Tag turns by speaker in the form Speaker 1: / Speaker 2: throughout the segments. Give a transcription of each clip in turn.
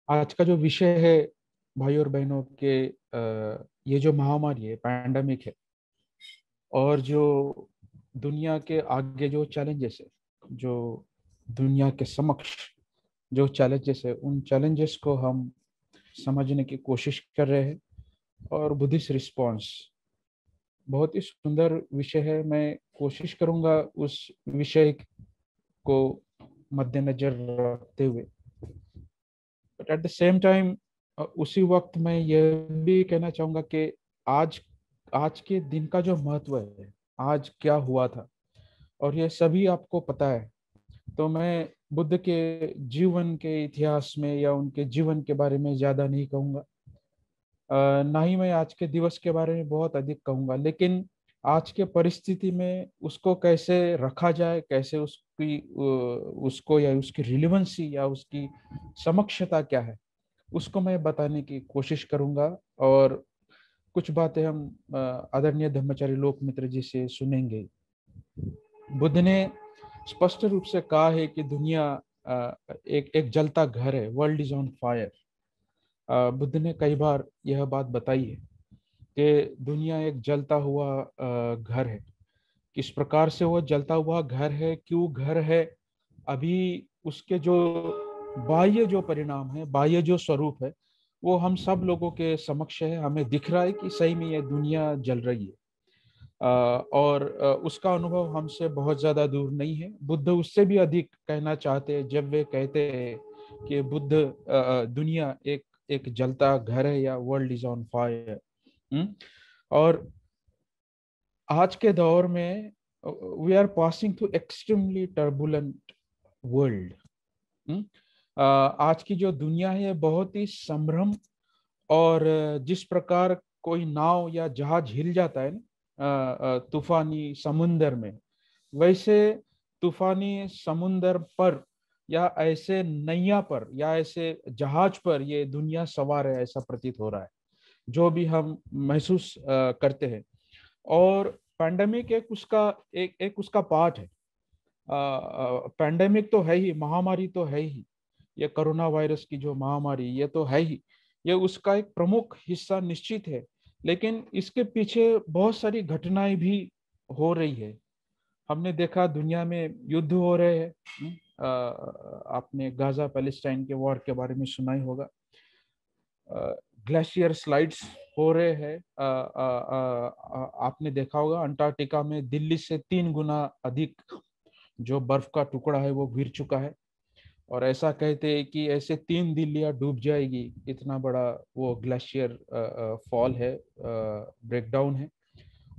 Speaker 1: आज का जो विषय है भाई और बहनों के ये जो महामारी है, पैंडेमिक है, और जो दुनिया के आगे जो चैलेंजेस है, जो दुनिया के समक्ष जो चैलेंजेस है, उन चैलेंजेस को हम समझने की कोशिश कर रहे हैं। और बुद्धिस्ट रिस्पॉन्स बहुत ही सुंदर विषय है। मैं कोशिश करूंगा उस विषय को मद्देनजर रखते हुए, but at the same time उसी वक्त मैं यह भी कहना चाहूंगा कि आज आज के दिन का जो महत्व है, आज क्या हुआ था, और ये सभी आपको पता है। तो मैं बुद्ध के जीवन के इतिहास में या उनके जीवन के बारे में ज्यादा नहीं कहूंगा। ना ही मैं आज के दिवस के बारे में बहुत अधिक कहूंगा, लेकिन आज के परिस्थिति में उसको कैसे रखा जाए, कैसे उसको या उसकी रिलेवेंसी या उसकी समक्षता क्या है, उसको मैं बताने की कोशिश करूंगा। और कुछ बातें हम आदरणीय धर्माचार्य लोक मित्र जी से सुनेंगे। बुद्ध ने स्पष्ट रूप से कहा है कि दुनिया एक एक जलता घर है, world is on fire. Buddha ने कई बार यह बात बताई है कि दुनिया एक जलता हुआ घर है। किस प्रकार से वो जलता हुआ घर है, क्यों घर है, अभी उसके जो बाह्य जो परिणाम है, बाह्य जो स्वरूप है, वो हम सब लोगों के समक्ष है। हमें दिख रहा है कि सही में ये दुनिया जल रही है। और उसका अनुभव हमसे बहुत ज्यादा दूर नहीं है। बुद्ध उससे भी अधिक कहना चाहते हैं जब वे कहते हैं कि बुद्ध दुनिया एक एक जलता घर है या वर्ल्ड इज ऑन फायर। और आज के दौर में we are passing through extremely turbulent world. आज की जो दुनिया है बहुत ही संभ्रम, और जिस प्रकार कोई नाव या जहाज हिल जाता है ना तूफानी समुंदर में, वैसे तूफानी समुंदर पर या ऐसे नैया पर या ऐसे जहाज पर ये दुनिया सवार है, ऐसा प्रतीत हो रहा है जो भी हम महसूस करते हैं। और पैंडेमिक एक उसका पार्ट है। पैंडेमिक तो है ही, महामारी तो है ही, ये कोरोना वायरस की जो महामारी ये तो है ही, ये उसका एक प्रमुख हिस्सा निश्चित है। लेकिन इसके पीछे बहुत सारी घटनाएं भी हो रही है। हमने देखा दुनिया में युद्ध हो रहे हैं। आपने गाजा पैलेस्टाइन के वॉर के बारे में सुना ही होगा। ग्लेशियर स्लाइड्स हो रहे हैं। आपने देखा होगा अंटार्कटिका में दिल्ली से 3 गुना अधिक जो बर्फ का टुकड़ा है वो गिर चुका है। और ऐसा कहते हैं कि ऐसे 3 दिल्लियां डूब जाएगी, इतना बड़ा वो ग्लेशियर फॉल है, ब्रेकडाउन है।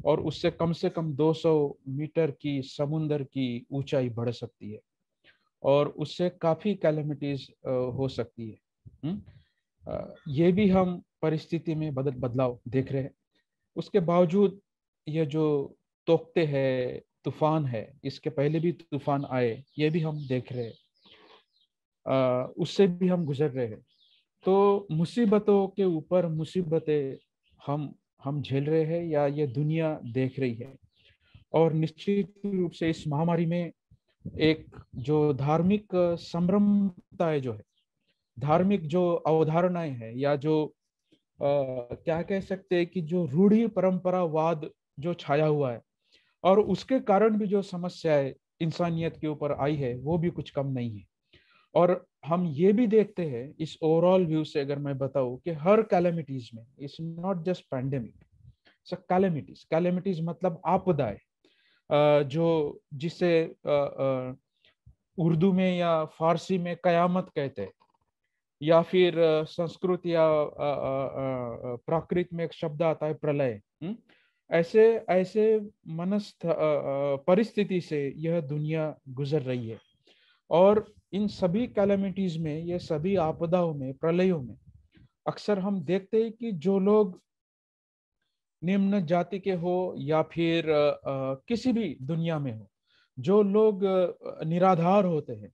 Speaker 1: और उससे कम से कम 200 मीटर की समुंदर की ऊंचाई बढ़ सकती है, और उससे काफी कैलेमिटीज हो सकती है। ये भी हम परिस्थिति में बदलाव देख रहे हैं। उसके बावजूद ये जो तोकते हैं तूफान है, इसके पहले भी तूफान आए, ये भी हम देख रहे हैं। उससे भी हम गुजर रहे हैं। तो मुसीबतों के ऊपर मुसीबतें हम झेल रहे हैं या ये दुनिया देख रही है। और निश्चित रूप से इस महामारी में एक जो धार्मिक संभ्रमताएं जो है, धार्मिक जो अवधारणाएं हैं, या जो क्या कह सकते हैं कि जो रूढ़ी परंपरावाद जो छाया हुआ है, और उसके कारण भी जो समस्याएं इंसानियत के ऊपर आई है, वो भी कुछ कम नहीं है। और हम ये भी देखते हैं इस ओवरऑल व्यू से, अगर मैं बताऊं कि हर कैलेमिटीज में, it's not just pandemic, calamities. Calamities मतलब आपदाएं, जो जिसे उर्दू में या फारसी में कयामत कहते हैं, या फिर संस्कृत या प्राकृत में एक शब्द आता है प्रलय। ऐसे ऐसे मनस्थ परिस्थिति से यह दुनिया गुजर रही है। और इन सभी कैलेमिटीज में, ये सभी आपदाओं में, प्रलयों में, अक्सर हम देखते हैं कि जो लोग निम्न जाति के हो या फिर किसी भी दुनिया में हो, जो लोग निराधार होते हैं,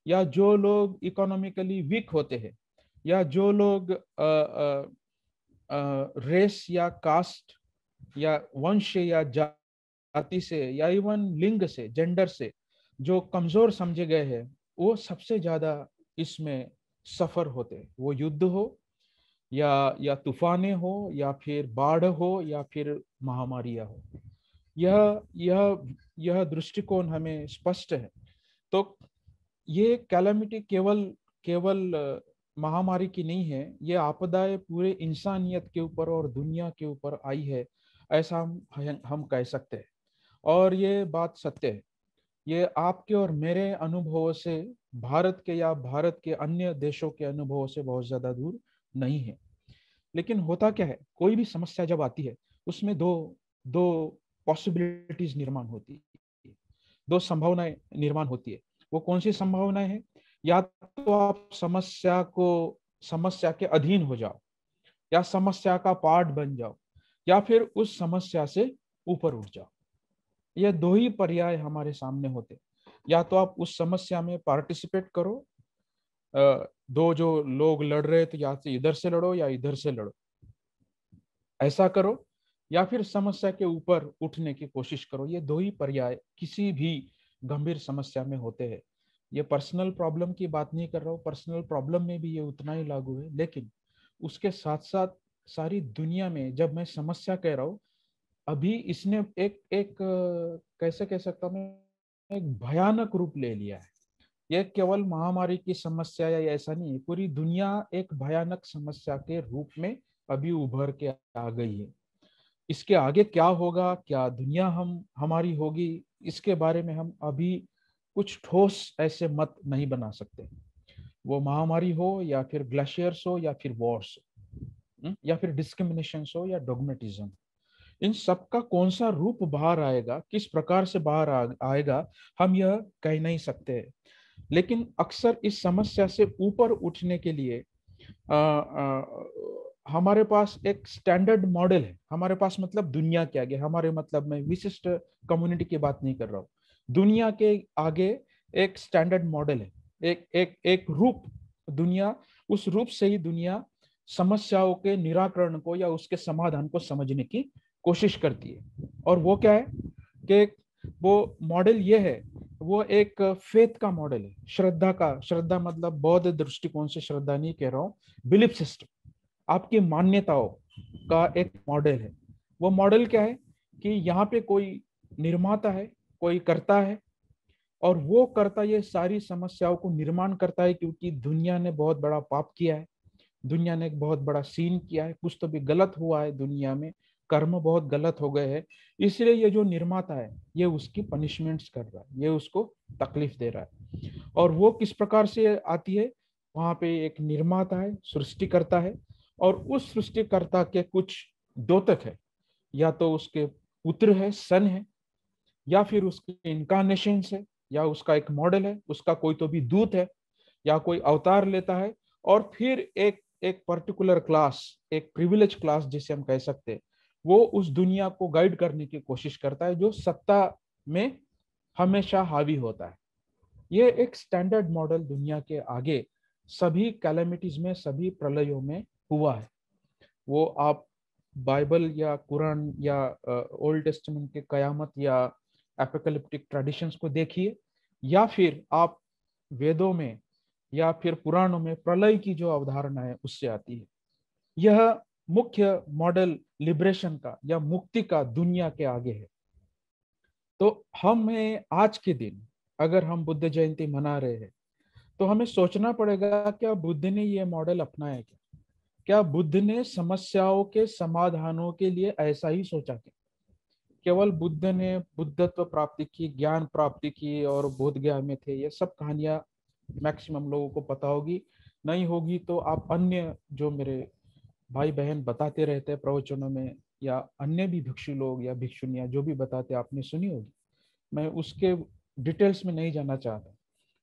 Speaker 1: या जो लोग इकोनॉमिकली वीक होते हैं, या जो लोग रेस या कास्ट या वंश या जाति से या इवन लिंग से, जेंडर से जो कमजोर समझे गए हैं, वो सबसे ज्यादा इसमें सफर होते हैं, वो युद्ध हो या तूफानें हो या फिर बाढ़ हो या फिर महामारियां हो। यह दृष्टिकोण हमें स्पष्ट है। तो ये कैलामिटी केवल केवल महामारी की नहीं है, ये आपदाएं पूरे इंसानियत के ऊपर और दुनिया के ऊपर आई है, ऐसा हम कह सकते हैं। और ये बात सत्य है। ये आपके और मेरे अनुभवों से, भारत के या भारत के अन्य देशों के अनुभवों से बहुत ज्यादा दूर नहीं है। लेकिन होता क्या है, कोई भी समस्या जब आती है उसमें दो दो पॉसिबिलिटीज निर्माण होती है, दो संभावनाएं निर्माण होती है। वो कौन सी संभावनाएं हैं? या तो आप समस्या के अधीन हो जाओ, या समस्या का पार्ट बन जाओ, या फिर उस समस्या से ऊपर उठ जाओ। ये दो ही पर्याय हमारे सामने होते। या तो आप उस समस्या में पार्टिसिपेट करो, दो जो लोग लड़ रहे थे, या तो इधर से लड़ो या इधर से लड़ो, ऐसा करो, या फिर समस्या के ऊपर उठने की कोशिश करो। ये दो ही पर्याय किसी भी गंभीर समस्या में होते हैं। ये पर्सनल प्रॉब्लम की बात नहीं कर रहा हूँ, पर्सनल प्रॉब्लम में भी ये उतना ही लागू है, लेकिन उसके साथ साथ सारी दुनिया में जब मैं समस्या कह रहा हूँ, अभी इसने एक एक कैसे कह सकता हूँ मैं, एक भयानक रूप ले लिया है। यह केवल महामारी की समस्या या ऐसा नहीं है, पूरी दुनिया एक भयानक समस्या के रूप में अभी उभर के आ गई है। इसके आगे क्या होगा, क्या दुनिया हमारी होगी, इसके बारे में हम अभी कुछ ठोस ऐसे मत नहीं बना सकते। वो महामारी हो या फिर ग्लेशियर्स हो या फिर वॉर्स, या फिर डिस्क्रिमिनेशन हो या डोगमेटिज्म, इन सब का कौन सा रूप बाहर आएगा, किस प्रकार से बाहर आएगा, हम यह कह नहीं सकते। लेकिन अक्सर इस समस्या से ऊपर उठने के लिए हमारे पास एक स्टैंडर्ड मॉडल है। हमारे पास मतलब दुनिया के आगे, हमारे मतलब मैं विशिष्ट कम्युनिटी की बात नहीं कर रहा हूँ, दुनिया के आगे एक स्टैंडर्ड मॉडल है, एक रूप। दुनिया, उस रूप से ही दुनिया समस्याओं के निराकरण को या उसके समाधान को समझने की कोशिश करती है। और वो क्या है कि वो मॉडल ये है, वो एक फेथ का मॉडल है, श्रद्धा का। श्रद्धा मतलब बौद्ध दृष्टिकोण से श्रद्धा नहीं कह रहा हूँ, बिलीफ सिस्टम, आपकी मान्यताओं का एक मॉडल है। वो मॉडल क्या है कि यहाँ पे कोई निर्माता है, कोई करता है, और वो करता ये सारी समस्याओं को निर्माण करता है, क्योंकि दुनिया ने बहुत बड़ा पाप किया है, दुनिया ने एक बहुत बड़ा सीन किया है, कुछ तो भी गलत हुआ है दुनिया में, कर्म बहुत गलत हो गए हैं। इसलिए ये जो निर्माता है ये उसकी पनिशमेंट्स कर रहा है, ये उसको तकलीफ दे रहा है। और वो किस प्रकार से आती है, वहां पे एक निर्माता है, सृष्टिकर्ता है, और उस सृष्टिकर्ता के कुछ द्योतक है, या तो उसके पुत्र है, सन है, या फिर उसके इनकारनेशन है, या उसका एक मॉडल है, उसका कोई तो भी दूत है, या कोई अवतार लेता है। और फिर एक एक पर्टिकुलर क्लास, एक प्रिविलेज क्लास जिसे हम कह सकते हैं, वो उस दुनिया को गाइड करने की कोशिश करता है, जो सत्ता में हमेशा हावी होता है। ये एक स्टैंडर्ड मॉडल दुनिया के आगे सभी कैलेमिटीज में, सभी प्रलयों में हुआ है। वो आप बाइबल या कुरान या ओल्ड टेस्टामेंट के कयामत या एपोकैलिप्टिक ट्रेडिशंस को देखिए, या फिर आप वेदों में या फिर पुराणों में प्रलय की जो अवधारणा है उससे आती है। यह मुख्य मॉडल लिबरेशन का या मुक्ति का दुनिया के आगे है। तो हमें आज के दिन, अगर हम बुद्ध जयंती मना रहे हैं, तो हमें सोचना पड़ेगा, क्या बुद्ध ने ये मॉडल अपनाया? क्या बुद्ध ने समस्याओं के समाधानों के लिए ऐसा ही सोचा? क्या केवल बुद्ध ने बुद्धत्व प्राप्ति की, ज्ञान प्राप्ति की और बोध गया में थे? ये सब कहानियां मैक्सिमम लोगों को पता होगी, नहीं होगी तो आप अन्य जो मेरे भाई बहन बताते रहते हैं प्रवचनों में, या अन्य भी भिक्षु लोग या भिक्षुनियां जो भी बताते आपने सुनी होगी, मैं उसके डिटेल्स में नहीं जाना चाहता।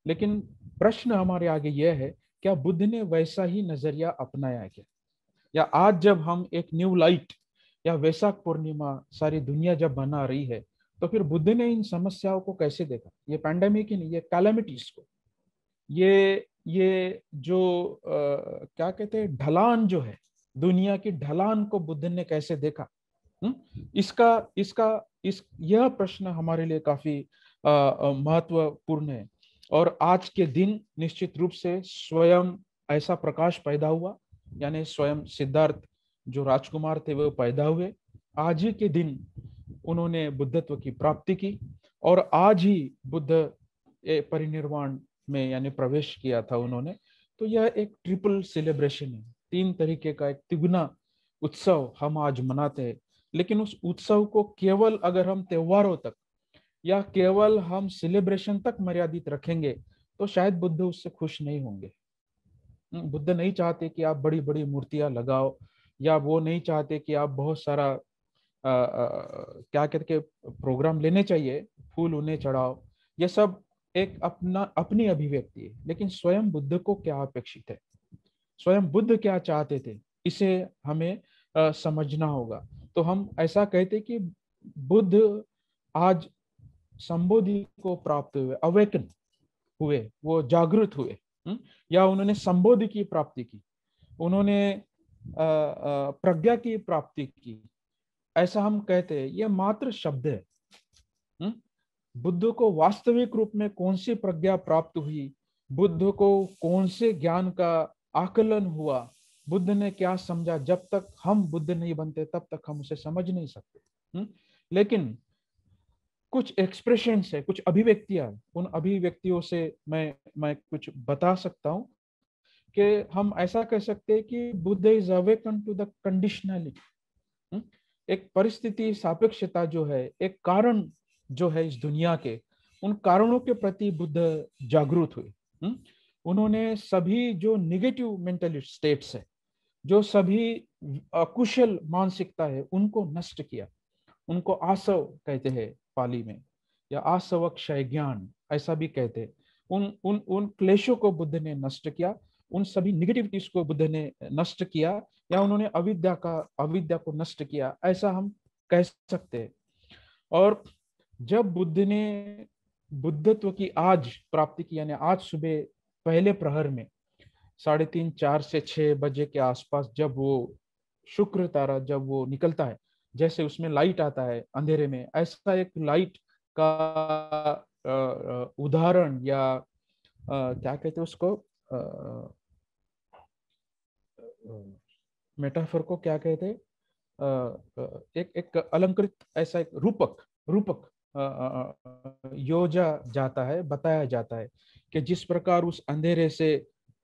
Speaker 1: लेकिन प्रश्न हमारे आगे यह है, क्या बुद्ध ने वैसा ही नजरिया अपनाया क्या? या आज जब हम एक न्यू लाइट या वैशाख पूर्णिमा सारी दुनिया जब बना रही है, तो फिर बुद्ध ने इन समस्याओं को कैसे देखा? ये पैंडेमिक ही नहीं, ये कैलेमिटीज को, ये जो क्या कहते हैं, ढलान जो है, दुनिया की ढलान को बुद्ध ने कैसे देखा? इसका इसका इस यह प्रश्न हमारे लिए काफी महत्वपूर्ण है। और आज के दिन निश्चित रूप से स्वयं ऐसा प्रकाश पैदा हुआ, यानी स्वयं सिद्धार्थ जो राजकुमार थे वो पैदा हुए। आज ही के दिन उन्होंने बुद्धत्व की प्राप्ति की और आज ही बुद्ध परिनिर्वाण में यानी प्रवेश किया था उन्होंने। तो यह एक ट्रिपल सेलिब्रेशन है, 3 तरीके का एक तिगुना उत्सव हम आज मनाते हैं। लेकिन उस उत्सव को केवल अगर हम त्योहारों तक या केवल हम सेलिब्रेशन तक मर्यादित रखेंगे तो शायद बुद्ध उससे खुश नहीं होंगे। बुद्ध नहीं चाहते कि आप बड़ी बड़ी मूर्तियां लगाओ, या वो नहीं चाहते कि आप बहुत सारा क्या कहते के प्रोग्राम लेने चाहिए, फूल उन्हें चढ़ाओ। ये सब एक अपनी अभिव्यक्ति है। लेकिन स्वयं बुद्ध को क्या अपेक्षित है, स्वयं बुद्ध क्या चाहते थे, इसे हमें समझना होगा। तो हम ऐसा कहते कि बुद्ध आज संबोधि को प्राप्त हुए, अवेकन हुए, वो जागृत हुए, या उन्होंने संबोधि की प्राप्ति की, उन्होंने प्रज्ञा की प्राप्ति की, ऐसा हम कहते हैं। यह मात्र शब्द है। बुद्ध को वास्तविक रूप में कौन सी प्रज्ञा प्राप्त हुई, बुद्ध को कौन से ज्ञान का आकलन हुआ, बुद्ध ने क्या समझा, जब तक हम बुद्ध नहीं बनते तब तक हम उसे समझ नहीं सकते। लेकिन कुछ एक्सप्रेशंस है, कुछ अभिव्यक्तियां, उन अभिव्यक्तियों से मैं कुछ बता सकता हूं कि हम ऐसा कह सकते हैं कि Buddha is awaken to the conditionality. एक परिस्थिति सापेक्षता जो है, एक कारण जो है इस दुनिया के, उन कारणों के प्रति बुद्ध जागरूक हुए। उन्होंने सभी जो निगेटिव मेंटल स्टेट्स है, जो सभी अकुशल मानसिकता है, उनको नष्ट किया। उनको आसव कहते हैं पाली में, या आसव क्षय ज्ञान ऐसा भी कहते हैं। उन उन उन क्लेशों को बुद्ध ने नष्ट किया, उन सभी निगेटिविटीज को बुद्ध ने नष्ट किया, या उन्होंने अविद्या को नष्ट किया, ऐसा हम कह सकते हैं। और जब बुद्ध ने बुद्धत्व की आज प्राप्ति की, यानी आज सुबह पहले प्रहर में 3:30 4 से 6 बजे के आसपास, जब वो शुक्र तारा जब वो निकलता है, जैसे उसमें लाइट आता है अंधेरे में, ऐसा एक लाइट का उदाहरण, या क्या कहते हैं उसको, मेटाफर को क्या कहते हैं, एक एक अलंकृत ऐसा एक रूपक रूपक योजा जाता है, बताया जाता है कि जिस प्रकार उस अंधेरे से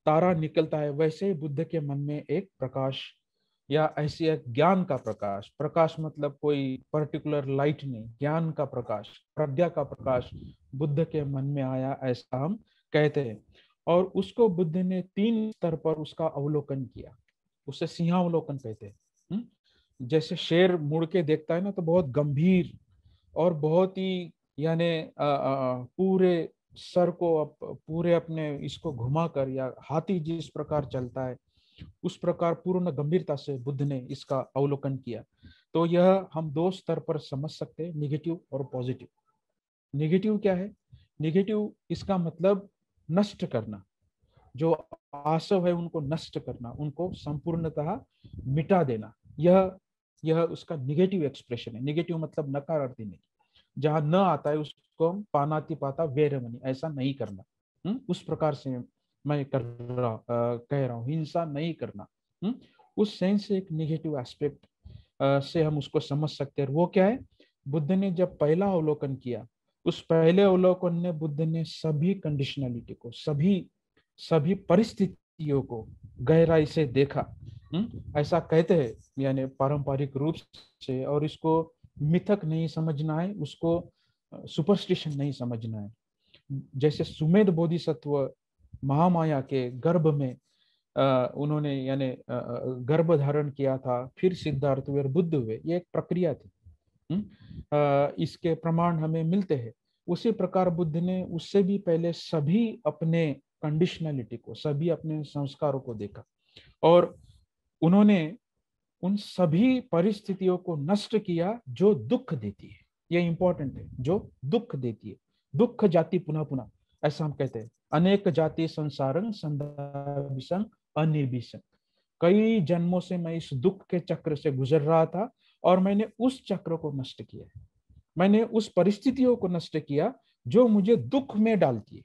Speaker 1: तारा निकलता है, वैसे ही बुद्ध के मन में एक प्रकाश, या ऐसी एक ज्ञान का प्रकाश, प्रकाश मतलब कोई पर्टिकुलर लाइट नहीं, ज्ञान का प्रकाश, प्रज्ञा का प्रकाश बुद्ध के मन में आया, ऐसा हम कहते हैं। और उसको बुद्ध ने 3 स्तर पर उसका अवलोकन किया, उसे सिंहावलोकन कहते हैं। जैसे शेर मुड़ के देखता है ना, तो बहुत गंभीर और बहुत ही यानी पूरे सर को पूरे अपने इसको घुमाकर, या हाथी जिस प्रकार चलता है उस प्रकार पूर्ण गंभीरता से बुद्ध ने इसका अवलोकन किया। तो यह हम 2 स्तर पर समझ सकते हैं, निगेटिव और पॉजिटिव। निगेटिव क्या है, निगेटिव इसका मतलब नष्ट करना, जो आसव है उनको नष्ट करना, उनको संपूर्णतः मिटा देना, यह उसका निगेटिव एक्सप्रेशन है। निगेटिव मतलब नकारार्थी नहीं, जहां न आता है उसको हम पानाति पाता वेरमणि, ऐसा नहीं करना। उस प्रकार से मैं कह रहा हूँ, हिंसा नहीं करना। उस सेंस से एक निगेटिव एस्पेक्ट से हम उसको समझ सकते हैं। वो क्या है, बुद्ध ने जब पहला अवलोकन किया, उस पहले अवलोकन ने बुद्ध ने सभी कंडीशनलिटी को, सभी परिस्थितियों को गहराई से देखा। ऐसा कहते हैं, यानी पारंपरिक रूप से। और इसको मिथक नहीं समझना है, उसको सुपरस्टिशन नहीं समझना है। जैसे सुमेध बोधिसत्व महामाया के गर्भ में उन्होंने यानी गर्भ धारण किया था, फिर सिद्धार्थ हुए और बुद्ध हुए, ये एक प्रक्रिया थी। इसके प्रमाण हमें मिलते हैं। उसी प्रकार बुद्ध ने उससे भी पहले सभी अपने कंडीशनलिटी को, सभी अपने संस्कारों को देखा, और उन्होंने उन सभी परिस्थितियों को नष्ट किया जो दुख देती है। ये इंपॉर्टेंट है, जो दुख देती है। दुख जाति पुनः पुनः, ऐसा हम कहते हैं। अनेक जाति संसारं संदाभिसं अनिर्भिसं, कई जन्मों से मैं इस दुख के चक्र से गुजर रहा था, और मैंने उस चक्र को नष्ट किया, मैंने उस परिस्थितियों को नष्ट किया जो मुझे दुख में डालती है।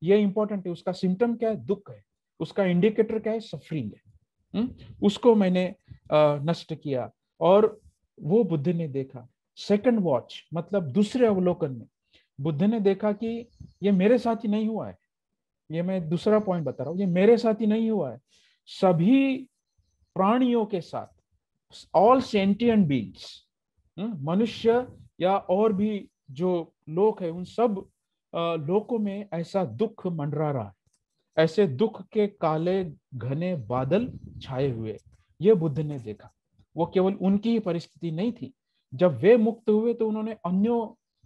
Speaker 1: ये इंपॉर्टेंट है। उसका सिम्टम क्या है, दुख है। उसका इंडिकेटर क्या है? सफरिंग है। उसको मैंने नष्ट किया। और वो बुद्ध ने देखा। सेकंड वॉच मतलब दूसरे अवलोकन में बुद्ध ने देखा कि ये मेरे साथ ही नहीं हुआ है। ये मैं दूसरा पॉइंट बता रहा हूं, ये मेरे साथ ही नहीं हुआ है, सभी प्राणियों के साथ, ऑल सेंटिएंट बीइंग्स, मनुष्य या और भी जो लोग हैं, उन सब लोगों में ऐसा दुख मंडरा रहा है। ऐसे दुख के काले घने बादल छाए हुए, ये बुद्ध ने देखा। वो केवल उनकी ही परिस्थिति नहीं थी। जब वे मुक्त हुए तो उन्होंने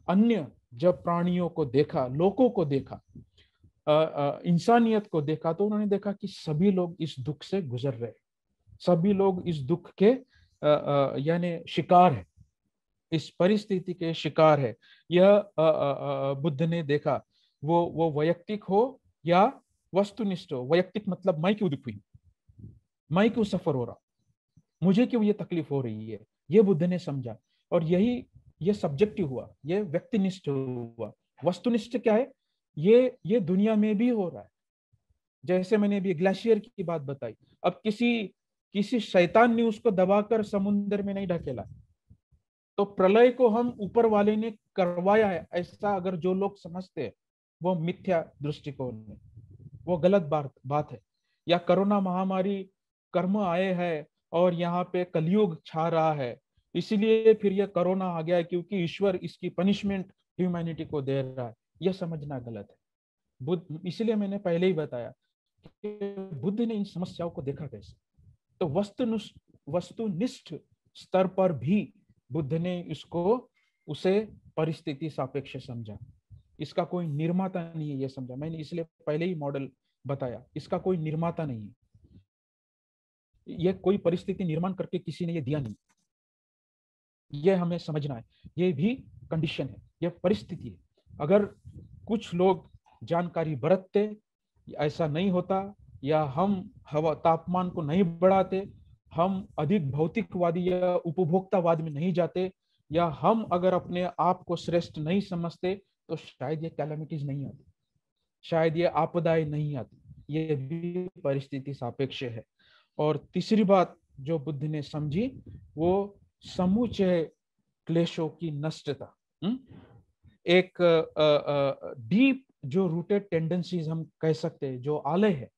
Speaker 1: अन्य जब प्राणियों को देखा, लोगों को देखा, इंसानियत को देखा, तो उन्होंने देखा कि सभी लोग इस दुख से गुजर रहे, सभी लोग इस दुख के यानी शिकार है, इस परिस्थिति के शिकार है। यह बुद्ध ने देखा। वो वैयक्तिक हो या वस्तुनिष्ठ हो। वैयक्तिक मतलब मैं क्यों दुखी हूं, मैं क्यों सफर हो रहा, मुझे क्यों ये तकलीफ हो रही है, ये बुद्ध ने समझा। और यही ये सब्जेक्टिव हुआ, ये व्यक्तिनिष्ठ हुआ। वस्तुनिष्ठ क्या है? ये दुनिया में भी हो रहा है। जैसे मैंने अभी ग्लेशियर की बात बताई, अब किसी किसी शैतान ने उसको दबाकर समुद्र में नहीं ढकेला, तो प्रलय को हम ऊपर वाले ने करवाया है, ऐसा अगर जो लोग समझते हैं, वो मिथ्या दृष्टिकोण है, वो गलत बात है। या कोरोना महामारी कर्म आए हैं और यहाँ पे कलयुग छा रहा है, इसीलिए फिर ये कोरोना आ गया है क्योंकि ईश्वर इसकी पनिशमेंट ह्यूमैनिटी को दे रहा है, यह समझना गलत है। बुद्ध, इसलिए मैंने पहले ही बताया कि बुद्ध ने इन समस्याओं को देखा कैसे। तो वस्तुनिष्ठ स्तर पर भी बुद्ध ने इसको उसे परिस्थिति सापेक्ष समझा। इसका कोई निर्माता नहीं है, यह समझा। मैंने इसलिए पहले ही मॉडल बताया, इसका कोई निर्माता नहीं है, यह कोई परिस्थिति निर्माण करके किसी ने ये दिया नहीं, यह हमें समझना है। यह भी कंडीशन है, यह परिस्थिति है। अगर कुछ लोग जानकारी बरतते, ऐसा नहीं होता, या हम हवा तापमान को नहीं बढ़ाते, हम अधिक भौतिकवादी या उपभोक्तावाद में नहीं जाते, या हम अगर अपने आप को श्रेष्ठ नहीं समझते, तो शायद ये कैलामिटीज नहीं आती, शायद ये आपदाएं नहीं आती। ये भी परिस्थिति सापेक्ष है। और तीसरी बात जो बुद्ध ने समझी, वो समूचे क्लेशों की नष्टता। एक डीप जो रूटेड टेंडेंसीज हम कह सकते हैं, जो आलय है,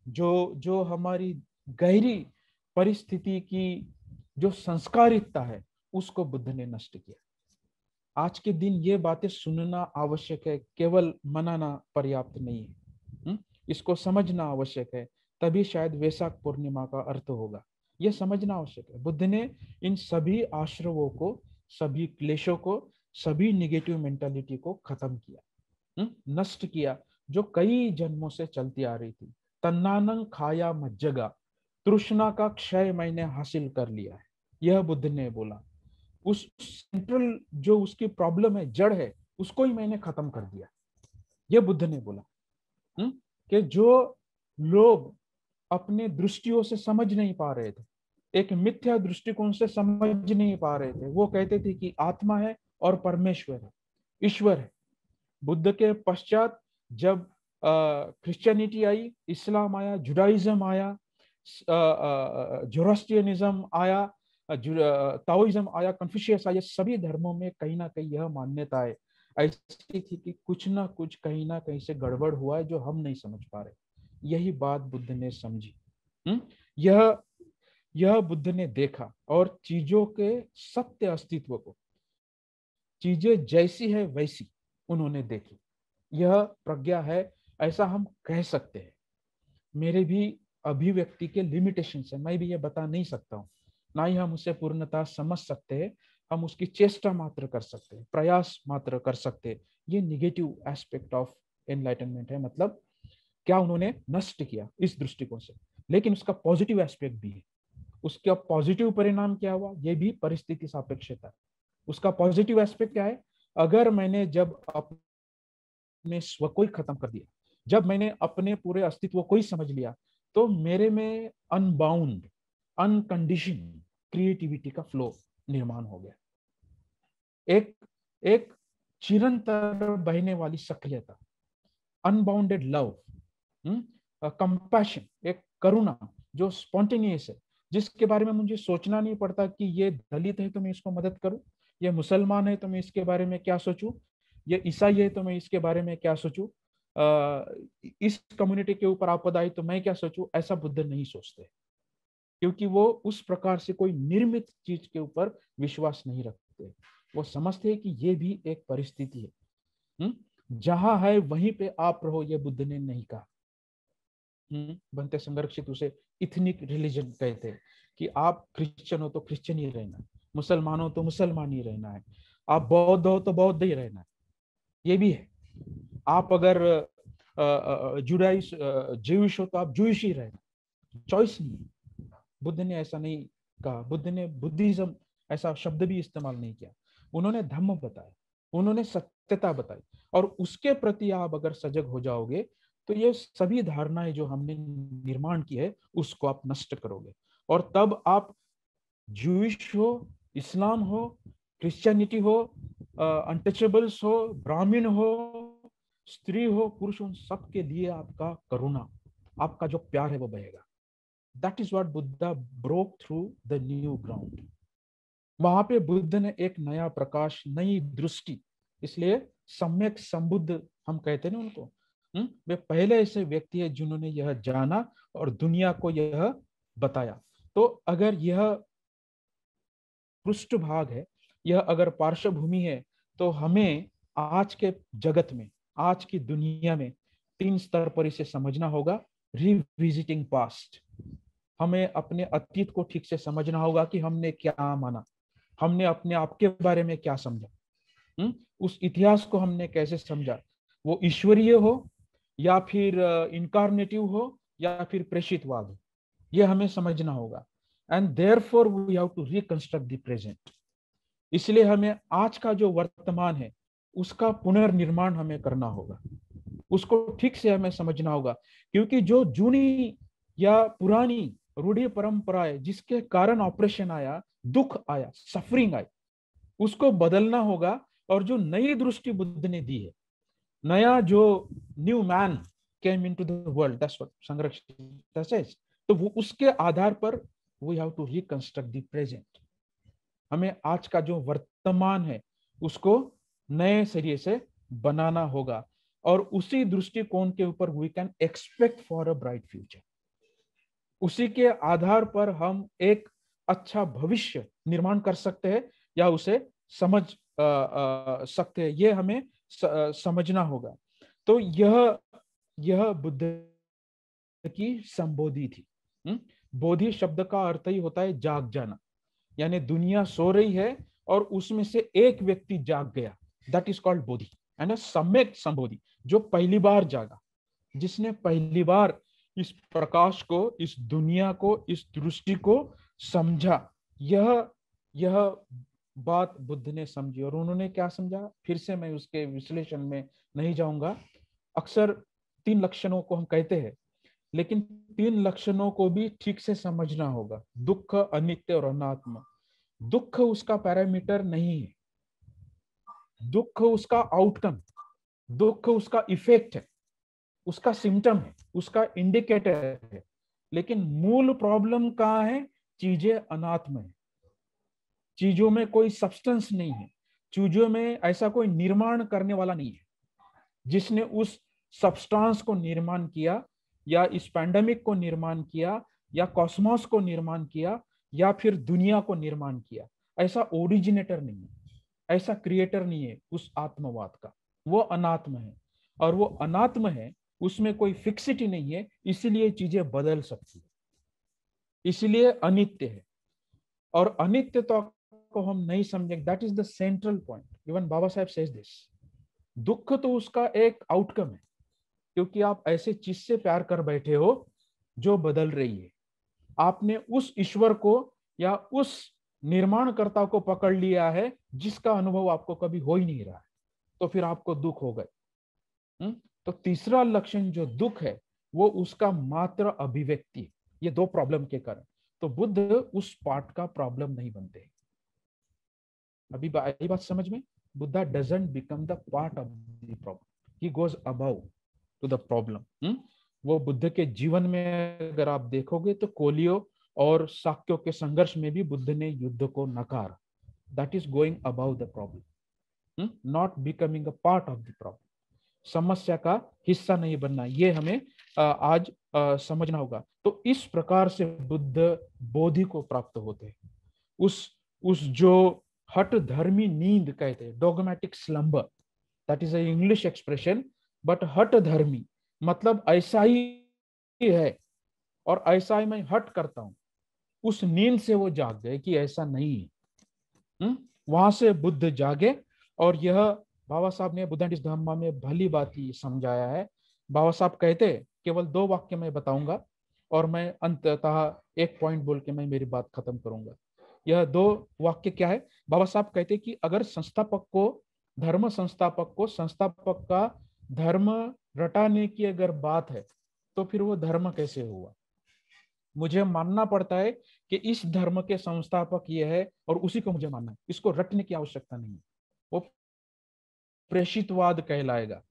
Speaker 1: जो जो हमारी गहरी परिस्थिति की जो संस्कारिकता है, उसको बुद्ध ने नष्ट किया। आज के दिन ये बातें सुनना आवश्यक है, केवल मनाना पर्याप्त नहीं है। इसको समझना आवश्यक है, तभी शायद वैशाख पूर्णिमा का अर्थ होगा। यह समझना आवश्यक है। बुद्ध ने इन सभी आश्रवों को, सभी क्लेशों को, सभी निगेटिव मेंटालिटी को खत्म किया, नष्ट किया, जो कई जन्मों से चलती आ रही थी। तन्नानंग खाया मज्जगा, तृष्णा का क्षय मैंने हासिल कर लिया है, यह बुद्ध ने बोला। उस सेंट्रल जो उसकी प्रॉब्लम है, जड़ है, उसको ही मैंने खत्म कर दिया, यह बुद्ध ने बोला। कि जो लोग अपने दृष्टियों से समझ नहीं पा रहे थे, एक मिथ्या दृष्टिकोण से समझ नहीं पा रहे थे, वो कहते थे कि आत्मा है और परमेश्वर है, ईश्वर है। बुद्ध के पश्चात जब क्रिश्चियनिटी आई, इस्लाम आया, जुडाइज्म आया, जोरास्ट्रियनिज्म आया, ताओइज्म आया, कन्फ्यूशियस आया, सभी धर्मों में कहीं ना कहीं यह मान्यता है ऐसी थी कि कुछ ना कुछ कहीं ना कहीं से गड़बड़ हुआ है जो हम नहीं समझ पा रहे। यही बात बुद्ध ने समझी। यह यह बुद्ध ने देखा और चीजों के सत्य अस्तित्व को, चीजें जैसी है वैसी उन्होंने देखी। यह प्रज्ञा है, ऐसा हम कह सकते हैं। मेरे भी अभिव्यक्ति के लिमिटेशन है, मैं भी ये बता नहीं सकता हूँ, ना ही हम उसे पूर्णतः समझ सकते हैं। हम उसकी चेष्टा मात्र कर सकते हैं, प्रयास मात्र कर सकते हैं। ये निगेटिव एस्पेक्ट ऑफ एनलाइटनमेंट है, मतलब क्या उन्होंने नष्ट किया इस दृष्टिकोण से। लेकिन उसका पॉजिटिव एस्पेक्ट भी है। उसका पॉजिटिव परिणाम क्या हुआ, ये भी परिस्थिति सापेक्षता। उसका पॉजिटिव एस्पेक्ट क्या है? अगर मैंने जब अपने स्व को ही खत्म कर दिया, जब मैंने अपने पूरे अस्तित्व को ही समझ लिया, तो मेरे में अनबाउंड, अनकंडीशन क्रिएटिविटी का फ्लो निर्माण हो गया। एक एक चिरंतर बहने वाली सक्रियता, अनबाउंडेड लव, कंपैशन, एक करुणा जो स्पॉन्टेनियस है, जिसके बारे में मुझे सोचना नहीं पड़ता कि ये दलित है तो मैं इसको मदद करूं, ये मुसलमान है तो मैं इसके बारे में क्या सोचूं, ये ईसाई है तो मैं इसके बारे में क्या सोचूं, इस कम्युनिटी के ऊपर आपदा आई तो मैं क्या सोचूं। ऐसा बुद्ध नहीं सोचते, क्योंकि वो उस प्रकार से कोई निर्मित चीज के ऊपर विश्वास नहीं रखते। वो समझते हैं कि ये भी एक परिस्थिति है, जहां है वहीं पे आप रहो, ये बुद्ध ने नहीं कहा। बनते संरक्षित उसे इथनिक रिलीजन कहते हैं कि आप क्रिश्चियन हो तो क्रिश्चियन ही रहना है, मुसलमान हो तो मुसलमान ही रहना है, आप बौद्ध हो तो बौद्ध ही रहना है। ये भी है, आप अगर जुडाइस ज्यूइश हो तो आप ज्यूइश ही रहना, चॉइस नहीं है। बुद्ध ने ऐसा नहीं कहा। बुद्ध ने बुद्धिज्म ऐसा शब्द भी इस्तेमाल नहीं किया। उन्होंने धम्म बताया, उन्होंने सत्यता बताई, और उसके प्रति आप अगर सजग हो जाओगे तो ये सभी धारणाएं जो हमने निर्माण की है उसको आप नष्ट करोगे। और तब आप ज्यूइश हो, इस्लाम हो, क्रिश्चियनिटी हो, अनटचेबल्स हो, ब्राह्मण हो, स्त्री हो, पुरुष, उन सबके लिए आपका करुणा, आपका जो प्यार है वो बहेगा। That is what Buddha broke through the new ground. वहां पे बुद्ध ने एक नया प्रकाश, नई दृष्टि, इसलिए सम्यक संबुद्ध हम कहते हैं ना उनको। वे पहले ऐसे व्यक्ति है जिन्होंने यह जाना और दुनिया को यह बताया। तो अगर यह पृष्ठभाग है, यह अगर पार्श्वभूमि है, तो हमें आज के जगत में, आज की दुनिया में 3 स्तर पर इसे समझना होगा। रिविजिटिंग पास्ट, हमें अपने अतीत को ठीक से समझना होगा कि हमने क्या माना, हमने अपने आप के बारे में क्या समझा, उस इतिहास को हमने कैसे समझा, वो ईश्वरीय हो या फिर इनकारनेटिव हो या फिर प्रेषितवाद हो, ये हमें समझना होगा। And therefore we have to reconstruct the present. इसलिए हमें आज का जो वर्तमान है उसका पुनर्निर्माण हमें करना होगा, उसको ठीक से हमें समझना होगा। क्योंकि जो जूनी या पुरानी रूढ़ी परंपराएं जिसके कारण ऑपरेशन आया, दुख आया, सफरिंग आई, उसको बदलना होगा। और जो नई दृष्टि बुद्ध ने दी है, नया जो new man came into the world, that's what संरक्षित सेज, तो वो उसके आधार पर we have to reconstruct the present. हमें आज का जो वर्तमान है उसको नए सिरे से बनाना होगा, और उसी दृष्टिकोण के ऊपर we can expect for a bright future. उसी के आधार पर हम एक अच्छा भविष्य निर्माण कर सकते हैं या उसे समझ सकते हैं। ये हमें समझना होगा। तो यह बुद्ध की संबोधि थी। बोधि शब्द का अर्थ ही होता है जाग जाना, यानी दुनिया सो रही है और उसमें से एक व्यक्ति जाग गया, that is called Bodhi. And सम्यक संबोधि, जो पहली बार जागा, जिसने पहली बार इस प्रकाश को, इस दुनिया को, इस दृष्टि को समझा। यह बात बुद्ध ने समझी। और उन्होंने क्या समझा, फिर से मैं उसके विश्लेषण में नहीं जाऊंगा। अक्सर 3 लक्षणों को हम कहते हैं, लेकिन 3 लक्षणों को भी ठीक से समझना होगा। दुख, अनित्य और अनात्म। दुख उसका पैरामीटर नहीं है, दुख उसका आउटकम, दुख उसका इफेक्ट है, उसका सिम्टम है, उसका इंडिकेटर है। लेकिन मूल प्रॉब्लम कहाँ है? चीजें अनात्म है, चीजों में कोई सब्सटेंस नहीं है, चीजों में ऐसा कोई निर्माण करने वाला नहीं है जिसने उस सब्सटेंस को निर्माण किया, या इस पैंडेमिक को निर्माण किया, या कॉस्मोस को निर्माण किया, या फिर दुनिया को निर्माण किया। ऐसा ओरिजिनेटर नहीं है, ऐसा क्रिएटर नहीं है उस आत्मवाद का। वो अनात्म है, और वो अनात्म है, उसमें कोई फिक्सिटी नहीं है, इसीलिए चीजें बदल सकती है, इसलिए अनित्य है। और अनित्यता को हम नहीं समझे, that is the central point. Even Baba Saheb says this. दुख तो उसका एक आउटकम है, क्योंकि आप ऐसे चीज से प्यार कर बैठे हो जो बदल रही है। आपने उस ईश्वर को या उस निर्माणकर्ता को पकड़ लिया है जिसका अनुभव आपको कभी हो ही नहीं रहा है, तो फिर आपको दुख हो गए। तो तीसरा लक्षण जो दुख है वो उसका मात्र अभिव्यक्ति है, ये 2 प्रॉब्लम के कारण। तो बुद्ध उस पार्ट का प्रॉब्लम नहीं बनते। अभी आई बात समझ में? Buddha doesn't become the part of the problem, he goes above to the problem. वो बुद्ध के जीवन में अगर आप देखोगे तो कोलियो और शाक्यों के संघर्ष में भी बुद्ध ने युद्ध को नकारा। That is going about the problem, not becoming a part of the problem. समस्या का हिस्सा नहीं बनना, ये हमें आज समझना होगा। तो इस प्रकार से बुद्ध बोधि को प्राप्त होते हैं। उस जो हट धर्मी नींद कहते हैं, dogmatic slumber, that is a English expression, but हट धर्मी मतलब ऐसा ही है और ऐसा ही मैं हट करता हूं। उस नींद से वो जाग गए कि ऐसा नहीं है। वहां से बुद्ध जागे। और यह बाबा साहब ने बुद्धिस्ट धम्मा में भली बात ही समझाया है। बाबा साहब कहते केवल 2 वाक्य मैं बताऊंगा और मैं अंततः एक पॉइंट बोल के मैं मेरी बात खत्म करूंगा। यह 2 वाक्य क्या है? बाबा साहब कहते कि अगर संस्थापक को संस्थापक का धर्म रटाने की अगर बात है तो फिर वो धर्म कैसे हुआ? मुझे मानना पड़ता है कि इस धर्म के संस्थापक ये है और उसी को मुझे मानना है, इसको रटने की आवश्यकता नहीं है। वो प्रेषितवाद कहलाएगा।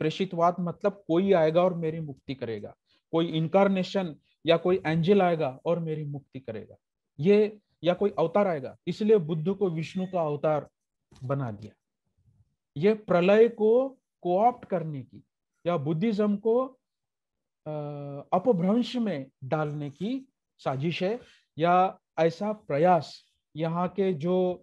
Speaker 1: प्रेषितवाद मतलब कोई आएगा और मेरी मुक्ति करेगा, कोई इनकारनेशन या कोई एंजल आएगा और मेरी मुक्ति करेगा, ये या कोई अवतार आएगा। इसलिए बुद्ध को विष्णु का अवतार बना दिया। ये प्रलय को कोऑप्ट करने की या बुद्धिज्म को अपभ्रंश में डालने की साजिश है, या ऐसा प्रयास यहाँ के जो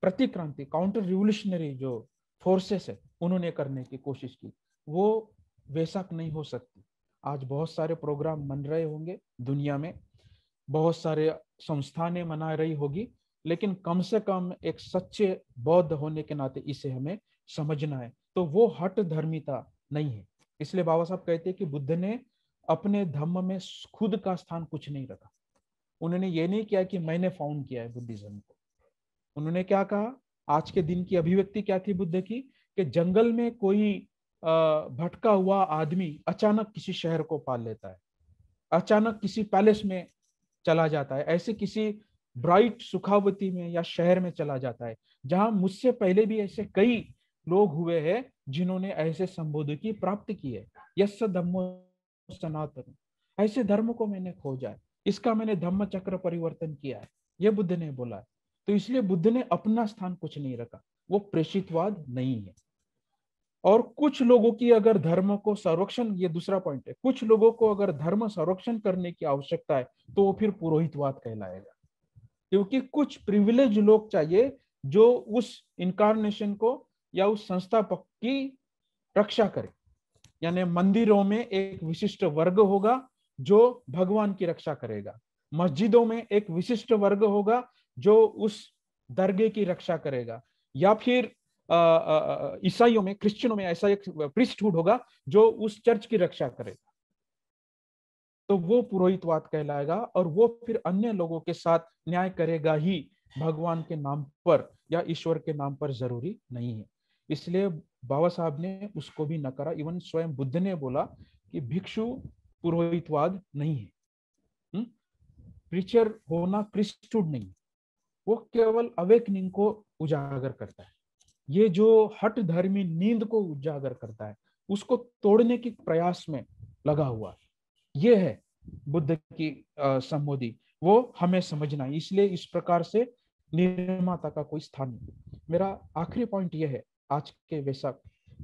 Speaker 1: प्रतिक्रांति काउंटर रिवोल्यूशनरी जो फोर्सेस है उन्होंने करने की कोशिश की, वो वैसा नहीं हो सकती। आज बहुत सारे प्रोग्राम बन रहे होंगे दुनिया में, बहुत सारे संस्थानें मना रही होगी, लेकिन कम से कम एक सच्चे बौद्ध होने के नाते इसे हमें समझना है। तो वो हट धर्मिता नहीं है। इसलिए बाबा साहब कहते हैं कि बुद्ध ने अपने धम्म में खुद का स्थान कुछ नहीं रखा। उन्होंने ये नहीं किया कि मैंने फाउंड किया है बुद्धिज्म को। उन्होंने क्या कहा? आज के दिन की अभिव्यक्ति क्या थी बुद्ध की? कि जंगल में कोई भटका हुआ आदमी अचानक किसी शहर को पाल लेता है, अचानक किसी पैलेस में चला जाता है, ऐसे किसी ब्राइट सुखावती में या शहर में चला जाता है जहां मुझसे पहले भी ऐसे कई लोग हुए हैं जिन्होंने ऐसे संबोधि की प्राप्ति की है। यस धम्मो सनातन, ऐसे धर्म को मैंने खोजा है, इसका मैंने धम्म चक्र परिवर्तन किया है, यह बुद्ध ने बोला है। तो इसलिए बुद्ध ने अपना स्थान कुछ नहीं रखा, वो प्रेषितवाद नहीं है। और कुछ लोगों की अगर धर्म को संरक्षण, ये दूसरा पॉइंट है, कुछ लोगों को अगर धर्म संरक्षण करने की आवश्यकता है तो वो फिर पुरोहितवाद कहलाएगा। क्योंकि कुछ प्रिविलेज लोग चाहिए जो उस इनकारनेशन को या उस संस्थापक की रक्षा करे। यानी मंदिरों में एक विशिष्ट वर्ग होगा जो भगवान की रक्षा करेगा, मस्जिदों में एक विशिष्ट वर्ग होगा जो उस दरगाह की रक्षा करेगा, या फिर ईसाइयों में, क्रिश्चियनों में ऐसा एक प्रीस्टहुड होगा जो उस चर्च की रक्षा करेगा। तो वो पुरोहितवाद कहलाएगा और वो फिर अन्य लोगों के साथ न्याय करेगा ही, भगवान के नाम पर या ईश्वर के नाम पर जरूरी नहीं है। इसलिए बाबा साहब ने उसको भी नकारा। इवन स्वयं बुद्ध ने बोला कि भिक्षु पुरोहितवाद नहीं है, प्रीचर होना प्रीस्टहुड नहीं, वो केवल अवेकनिंग को उजागर करता है। ये जो हट धर्मी नींद को उजागर करता है उसको तोड़ने के प्रयास में लगा हुआ, ये है बुद्ध की संबोधि। वो हमें समझना है। इसलिए इस प्रकार से निर्माता का कोई स्थान नहीं। मेरा आखिरी पॉइंट यह है आज के वैशाख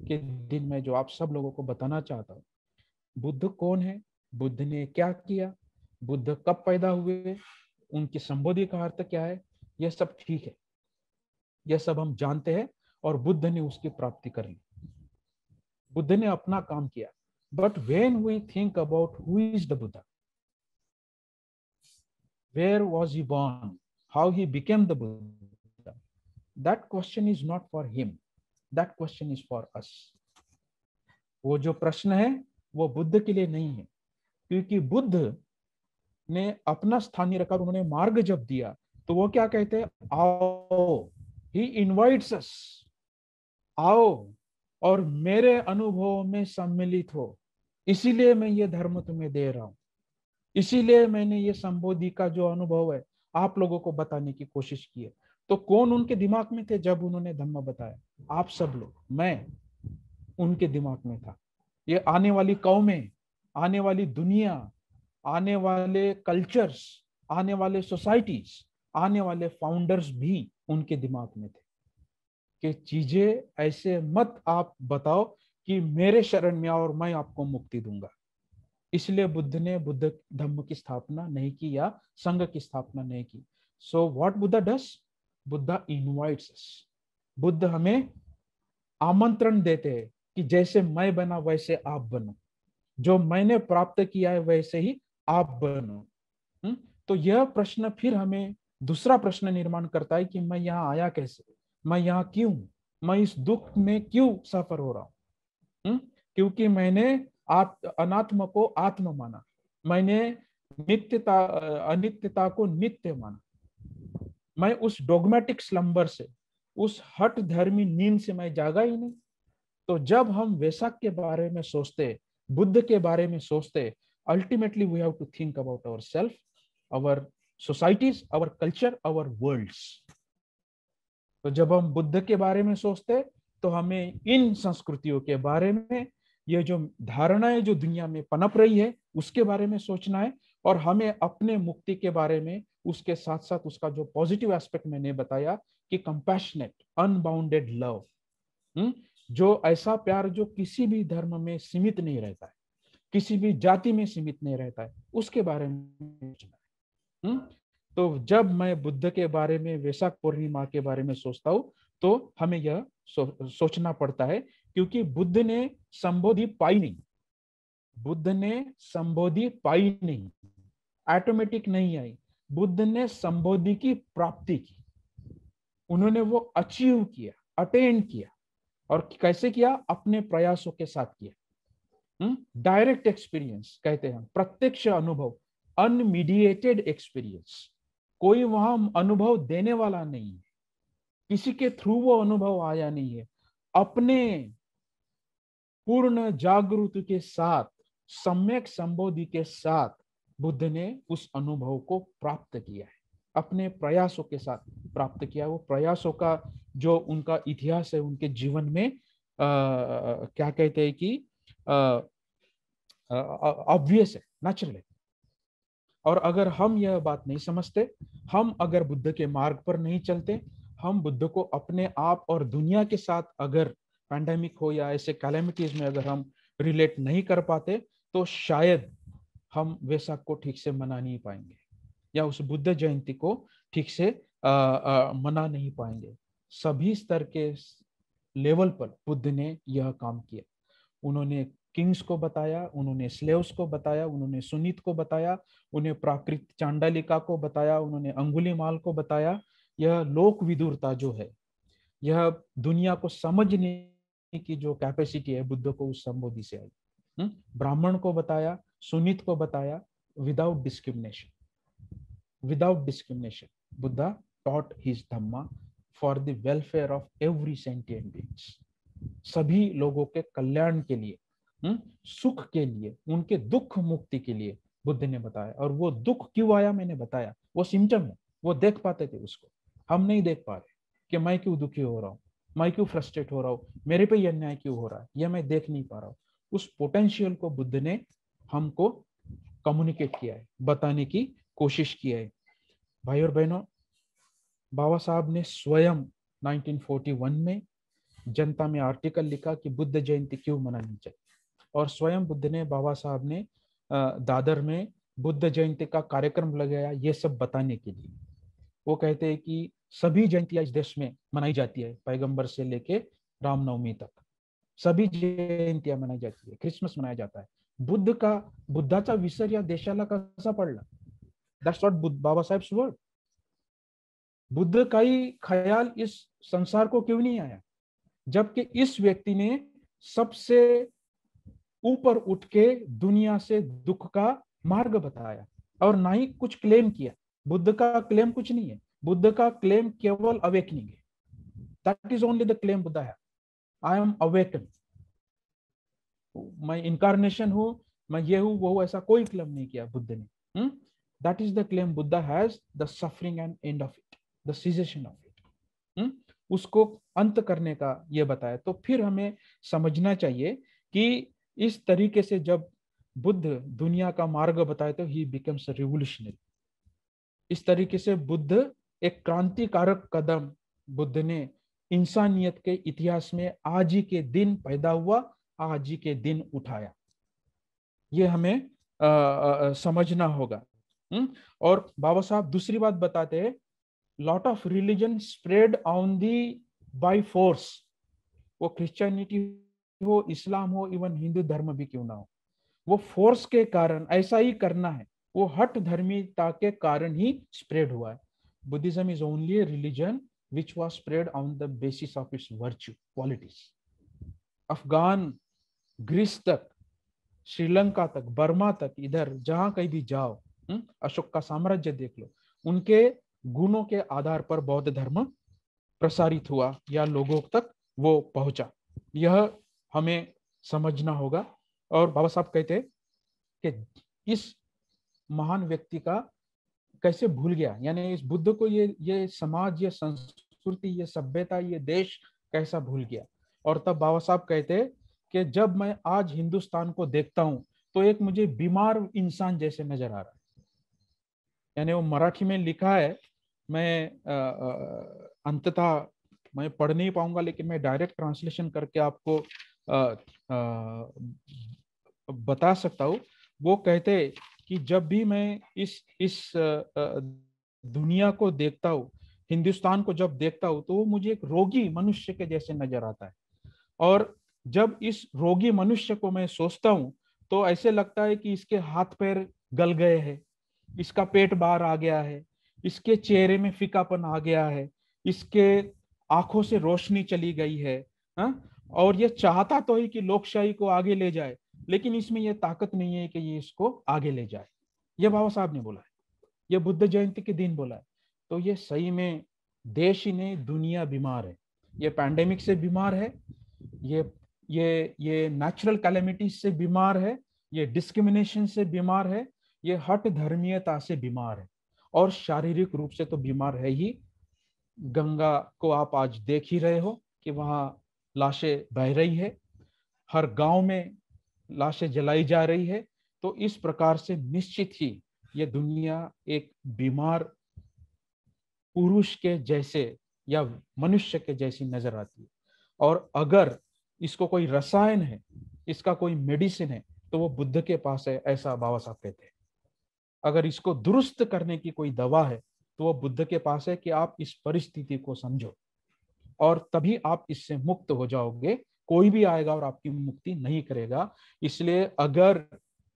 Speaker 1: के दिन में जो आप सब लोगों को बताना चाहता हूँ, बुद्ध कौन है, बुद्ध ने क्या किया, बुद्ध कब पैदा हुए, उनकी संबोधि का अर्थ क्या है, यह सब ठीक है, यह सब हम जानते हैं और बुद्ध ने उसकी प्राप्ति कर ली, बुद्ध ने अपना काम किया। But when we think about who is the Buddha, where was he born, how he became the Buddha, that question is not for him, that question is for us. वो जो प्रश्न है वो बुद्ध के लिए नहीं है, क्योंकि बुद्ध ने अपना स्थान नहीं रखा। उन्होंने मार्ग जब दिया तो वो क्या कहते हैं, आओ, ही इनवाइट्स अस, आओ और मेरे अनुभव में सम्मिलित हो। इसीलिए मैं ये धर्म तुम्हें दे रहा हूं, इसीलिए मैंने ये संबोधि का जो अनुभव है आप लोगों को बताने की कोशिश की है। तो कौन उनके दिमाग में थे जब उन्होंने धम्म बताया? आप सब लोग, मैं उनके दिमाग में था। ये आने वाली कौमें, आने वाली दुनिया, आने वाले कल्चर्स, आने वाले सोसाइटीज, आने वाले फाउंडर्स भी उनके दिमाग में थे कि चीजें ऐसे मत आप बताओ कि मेरे शरण में आओ और मैं आपको मुक्ति दूंगा। इसलिए बुद्ध ने बुद्ध धम्म की स्थापना नहीं की या संघ की स्थापना नहीं की। So what Buddha does? Buddha invites us. Buddha हमें आमंत्रण देते हैं कि जैसे मैं बना वैसे आप बनो, जो मैंने प्राप्त किया है वैसे ही आप बनो। तो यह प्रश्न फिर हमें दूसरा प्रश्न निर्माण करता है कि मैं यहाँ आया कैसे, मैं यहाँ क्यों, मैं इस दुख में क्यों सफर हो रहा हूँ? क्योंकि मैंने अनात्म को आत्म माना, मैंने नित्यता अनित्यता को नित्य माना। मैं उस डोगमेटिक स्लंबर से, उस हट धर्मी नींद से मैं जागा ही नहीं। तो जब हम वैशाख के बारे में सोचते, बुद्ध के बारे में सोचते, ultimately we have to think about our self, our societies, our culture, our worlds. तो जब हम बुद्ध के बारे में सोचते तो हमें इन संस्कृतियों के बारे में, ये जो धारणाएं जो दुनिया में पनप रही है उसके बारे में सोचना है, और हमें अपने मुक्ति के बारे में उसके साथ साथ उसका जो पॉजिटिव एस्पेक्ट मैंने बताया कि कंपैशनेट अनबाउंडेड लव, जो ऐसा प्यार जो किसी भी धर्म में सीमित नहीं रहता है, किसी भी जाति में सीमित नहीं रहता है, उसके बारे में सोचना है। तो जब मैं बुद्ध के बारे में, वैशाख पूर्णिमा के बारे में सोचता हूँ तो हमें यह सोचना पड़ता है, क्योंकि बुद्ध ने संबोधि पाई नहीं, बुद्ध ने संबोधि पाई नहीं, ऑटोमेटिक नहीं आई, बुद्ध ने संबोधि की प्राप्ति की। उन्होंने वो अचीव किया, अटेन किया, और कैसे किया? अपने प्रयासों के साथ किया। डायरेक्ट एक्सपीरियंस कहते हैं, प्रत्यक्ष अनुभव, अनमीडिएटेड एक्सपीरियंस। कोई वहां अनुभव देने वाला नहीं है, किसी के थ्रू वो अनुभव आया नहीं है, अपने पूर्ण जागृति के साथ, सम्यक संबोधि के साथ बुद्ध ने उस अनुभव को प्राप्त किया है, अपने प्रयासों के साथ प्राप्त किया। वो प्रयासों का जो उनका इतिहास है उनके जीवन में क्या कहते हैं कि ऑब्वियस है, नेचुरल है। और अगर हम यह बात नहीं समझते, हम अगर बुद्ध के मार्ग पर नहीं चलते, हम बुद्ध को अपने आप और दुनिया के साथ अगर पैंडेमिक हो या ऐसे कैलेमिटीज में अगर हम रिलेट नहीं कर पाते, तो शायद हम वैशाख को ठीक से मना नहीं पाएंगे, या उस बुद्ध जयंती को ठीक से मना नहीं पाएंगे। सभी स्तर के लेवल पर बुद्ध ने यह काम किया। उन्होंने किंग्स को बताया, उन्होंने स्लेव्स को बताया, उन्होंने सुनीत को बताया, उन्हें प्राकृत चांडालिका को बताया, उन्होंने अंगुलीमाल को बताया। यह लोक विदुरता जो है, यह दुनिया को समझने की जो कैपेसिटी है बुद्ध को उस संबोधि से आई। ब्राह्मण को बताया, सुनीत को बताया, without discrimination, without discrimination Buddha taught his dhamma for the welfare of every sentient beings। सभी लोगों के कल्याण के लिए, सुख के लिए, उनके दुख मुक्ति के लिए बुद्ध ने बताया। और वो दुख क्यों आया मैंने बताया, वो सिम्टम है, वो देख पाते थे उसको, हम नहीं देख पा रहे कि मैं क्यों दुखी हो रहा हूँ, मैं क्यों फ्रस्ट्रेट हो रहा हूँ, मेरे पे यह अन्याय क्यों हो रहा है, यह मैं देख नहीं पा रहा हूँ। उस पोटेंशियल को बुद्ध ने हमको कम्युनिकेट किया है, बताने की कोशिश की है। भाई और बहनों, बाबा साहब ने स्वयं 1941 में जनता में आर्टिकल लिखा कि बुद्ध जयंती क्यों मनानी चाहिए, और स्वयं बुद्ध ने, बाबा साहब ने दादर में बुद्ध जयंती का कार्यक्रम लगाया ये सब बताने के लिए। वो कहते हैं कि सभी जयंतियां इस देश में मनाई जाती है, पैगंबर से लेके रामनवमी तक सभी जयंतियां मनाई जाती है, क्रिसमस मनाया जाता है। बुद्धाचा विसर या देशाला कसा पडला? That's what Baba Saheb's word. Buddha का ही ख्याल इस संसार को क्यों नहीं आया, जबकि इस व्यक्ति ने सबसे ऊपर उठ के दुनिया से दुख का मार्ग बताया, और ना ही कुछ क्लेम किया। बुद्ध का क्लेम कुछ नहीं है, बुद्ध का क्लेम केवल अवेकनिंग है। That is only the claim Buddha है, आई एम अवेकन, मैं इनकारनेशन हूं, मैं ये हूं वो हूं, ऐसा कोई क्लेम नहीं किया बुद्ध ने। That is the claim Buddha has, the suffering and end of it, the cessation of it, उसको अंत करने का ये बताया। तो फिर हमें समझना चाहिए कि इस तरीके से जब बुद्ध दुनिया का मार्ग बताए तो ही बिकम्स अ रिवोल्यूशनरी। इस तरीके से बुद्ध एक क्रांतिकारक कदम बुद्ध ने इंसानियत के इतिहास में आज ही के दिन पैदा हुआ, आज ही के दिन उठाया। ये हमें समझना होगा। और बाबा साहब दूसरी बात बताते हैं, lot of religion spread on the by force. वो क्रिश्चियनिटी हो, इस्लाम हो, इवन हिंदू धर्म भी क्यों ना हो, वो फोर्स के कारण ऐसा ही करना है, वो हट धर्मीता के कारण ही स्प्रेड हुआ है। Buddhism is only a religion which was spread on the basis of its virtue qualities. Afghan, Greece तक, श्रीलंका तक, बर्मा तक, इधर जहां कहीं भी जाओ, अशोक का साम्राज्य देख लो, उनके गुणों के आधार पर बौद्ध धर्म प्रसारित हुआ या लोगों तक वो पहुंचा। यह हमें समझना होगा। और बाबा साहब कहते हैं कि इस महान व्यक्ति का कैसे भूल गया, यानी इस बुद्ध को ये समाज, ये संस्कृति, ये सभ्यता, ये देश कैसा भूल गया। और तब बाबा साहब कहते हैं कि जब मैं आज हिंदुस्तान को देखता हूं तो एक मुझे बीमार इंसान जैसे नजर आ रहा है। यानी वो मराठी में लिखा है, मैं अंततः मैं पढ़ नहीं पाऊंगा, लेकिन मैं डायरेक्ट ट्रांसलेशन करके आपको बता सकता हूँ। वो कहते हैं कि जब भी मैं इस दुनिया को देखता हूँ, हिंदुस्तान को जब देखता हूँ, तो वो मुझे एक रोगी मनुष्य के जैसे नजर आता है। और जब इस रोगी मनुष्य को मैं सोचता हूँ तो ऐसे लगता है कि इसके हाथ पैर गल गए हैं, इसका पेट बाहर आ गया है, इसके चेहरे में फीकापन आ गया है, इसके आंखों से रोशनी चली गई है। हा? और ये चाहता तो है कि लोकशाही को आगे ले जाए, लेकिन इसमें यह ताकत नहीं है कि ये इसको आगे ले जाए। ये बाबा साहब ने बोला है, ये बुद्ध जयंती के दिन बोला है। तो ये सही में देश ही नहीं, दुनिया बीमार है। ये पैंडेमिक से बीमार है, ये ये नेचुरल कैलेमिटीज से बीमार है, ये डिस्क्रिमिनेशन से बीमार है, ये हट धर्मीयता से बीमार है, और शारीरिक रूप से तो बीमार है ही। गंगा को आप आज देख ही रहे हो कि वहां लाशें बह रही है, हर गांव में लाशें जलाई जा रही है। तो इस प्रकार से निश्चित ही ये दुनिया एक बीमार पुरुष के जैसे या मनुष्य के जैसी नजर आती है। और अगर इसको कोई रसायन है, इसका कोई मेडिसिन है, तो वो बुद्ध के पास है, ऐसा बाबा साहब कहते हैं। अगर इसको दुरुस्त करने की कोई दवा है तो वो बुद्ध के पास है, कि आप इस परिस्थिति को समझो और तभी आप इससे मुक्त हो जाओगे। कोई भी आएगा और आपकी मुक्ति नहीं करेगा। इसलिए अगर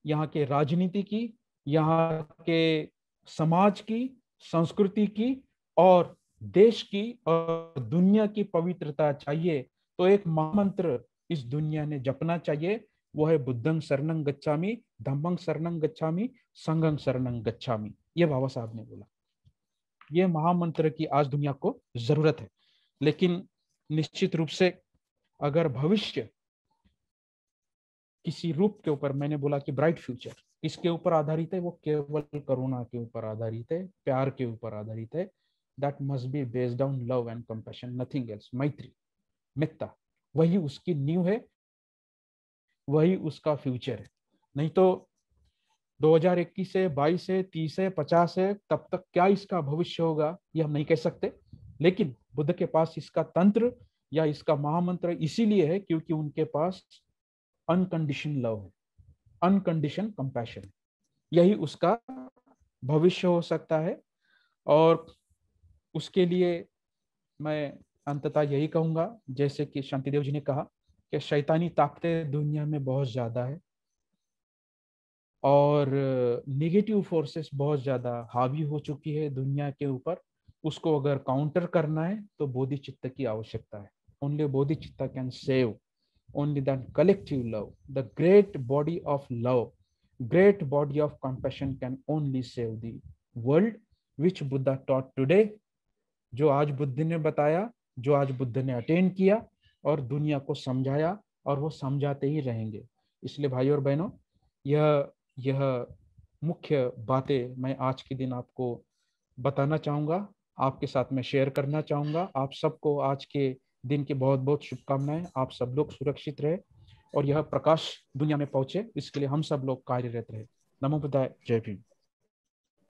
Speaker 1: यहाँ के राजनीति की, यहाँ के समाज की, संस्कृति की और देश की और दुनिया की पवित्रता चाहिए, तो एक महामंत्र इस दुनिया ने जपना चाहिए। वो है बुद्धं शरणं गच्छामि, धम्मं शरणं गच्छामि, संघं शरणं गच्छामि। ये बाबा साहब ने बोला। ये महामंत्र की आज दुनिया को जरूरत है। लेकिन निश्चित रूप से अगर भविष्य किसी रूप के ऊपर, मैंने बोला कि ब्राइट फ्यूचर इसके ऊपर आधारित है, वो केवल करुणा के ऊपर आधारित है, प्यार के ऊपर आधारित है। That must be based on love and compassion, nothing else. मैत्री, मित्रता, वही उसकी नींव है, वही उसका फ्यूचर है। नहीं तो 2021 है, 22 है, 30 है, 50 है, तब तक क्या इसका भविष्य होगा ये हम नहीं कह सकते। लेकिन बुद्ध के पास इसका तंत्र या इसका महामंत्र इसीलिए है क्योंकि उनके पास अनकंडीशन लव है, अनकंडीशन कंपैशन है। यही उसका भविष्य हो सकता है। और उसके लिए मैं अंततः यही कहूंगा, जैसे कि शांतिदेव जी ने कहा कि शैतानी ताकतें दुनिया में बहुत ज्यादा है और निगेटिव फोर्सेस बहुत ज्यादा हावी हो चुकी है दुनिया के ऊपर। उसको अगर काउंटर करना है तो बोधिचित्त की आवश्यकता है। Only bodhichitta can save, only that collective love, the great body of love, great body of compassion can only save the world, which Buddha taught today। जो आज बुद्ध ने बताया, जो आज बुद्ध ने अटेन किया और दुनिया को समझाया, और वो समझाते ही रहेंगे। इसलिए भाई और बहनों, यह मुख्य बातें मैं आज के दिन आपको बताना चाहूँगा, आपके साथ में शेयर करना चाहूँगा। आप सबको आज के दिन की बहुत बहुत शुभकामनाएं। आप सब लोग सुरक्षित रहे और यह प्रकाश दुनिया में पहुंचे, इसके लिए हम सब लोग कार्यरत रहे। नमो बुद्धाय, जय भीम।